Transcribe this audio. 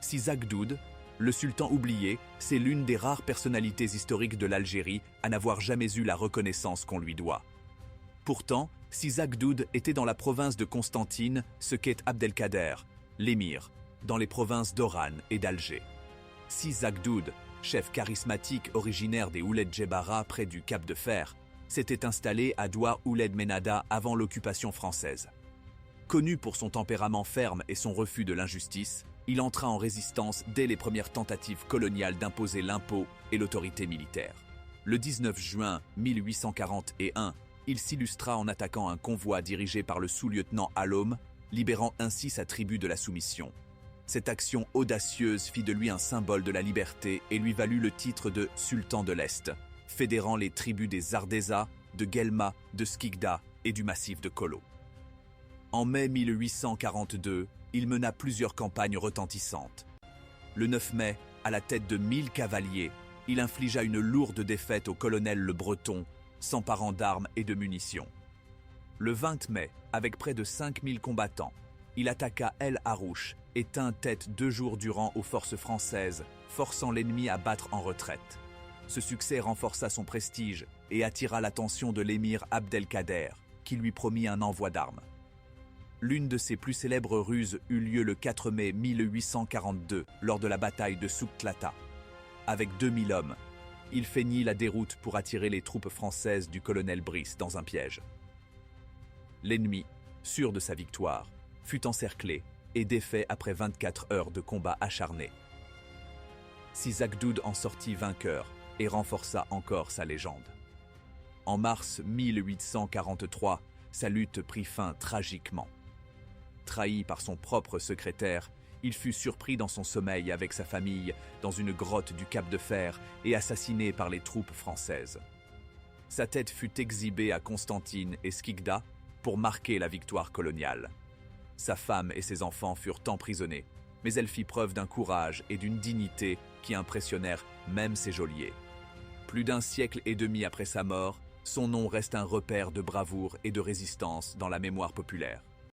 Zagdoud, le sultan oublié, c'est l'une des rares personnalités historiques de l'Algérie à n'avoir jamais eu la reconnaissance qu'on lui doit. Pourtant, Zagdoud était dans la province de Constantine ce qu'est Abdelkader, l'émir, dans les provinces d'Oran et d'Alger. Zagdoud, chef charismatique originaire des Ouled Djebara près du Cap de Fer, s'était installé à Doua Ouled Menada avant l'occupation française. Connu pour son tempérament ferme et son refus de l'injustice, il entra en résistance dès les premières tentatives coloniales d'imposer l'impôt et l'autorité militaire. Le 19 juin 1841, il s'illustra en attaquant un convoi dirigé par le sous-lieutenant Allôme, libérant ainsi sa tribu de la soumission. Cette action audacieuse fit de lui un symbole de la liberté et lui valut le titre de Sultan de l'Est, fédérant les tribus des Ardéza, de Guelma, de Skikda et du massif de Kolo. En mai 1842, il mena plusieurs campagnes retentissantes. Le 9 mai, à la tête de 1000 cavaliers, il infligea une lourde défaite au colonel Le Breton, s'emparant d'armes et de munitions. Le 20 mai, avec près de 5000 combattants, il attaqua El Harouche et tint tête 2 jours durant aux forces françaises, forçant l'ennemi à battre en retraite. Ce succès renforça son prestige et attira l'attention de l'émir Abdelkader, qui lui promit un envoi d'armes. L'une de ses plus célèbres ruses eut lieu le 4 mai 1842, lors de la bataille de Souktlata. Avec 2000 hommes, il feignit la déroute pour attirer les troupes françaises du colonel Brice dans un piège. L'ennemi, sûr de sa victoire, fut encerclé et défait après 24 heures de combat acharné. Zagdoud en sortit vainqueur et renforça encore sa légende. En mars 1843, sa lutte prit fin tragiquement. Trahi par son propre secrétaire, il fut surpris dans son sommeil avec sa famille dans une grotte du Cap de Fer et assassiné par les troupes françaises. Sa tête fut exhibée à Constantine et Skikda pour marquer la victoire coloniale. Sa femme et ses enfants furent emprisonnés, mais elle fit preuve d'un courage et d'une dignité qui impressionnèrent même ses geôliers. Plus d'un siècle et demi après sa mort, son nom reste un repère de bravoure et de résistance dans la mémoire populaire.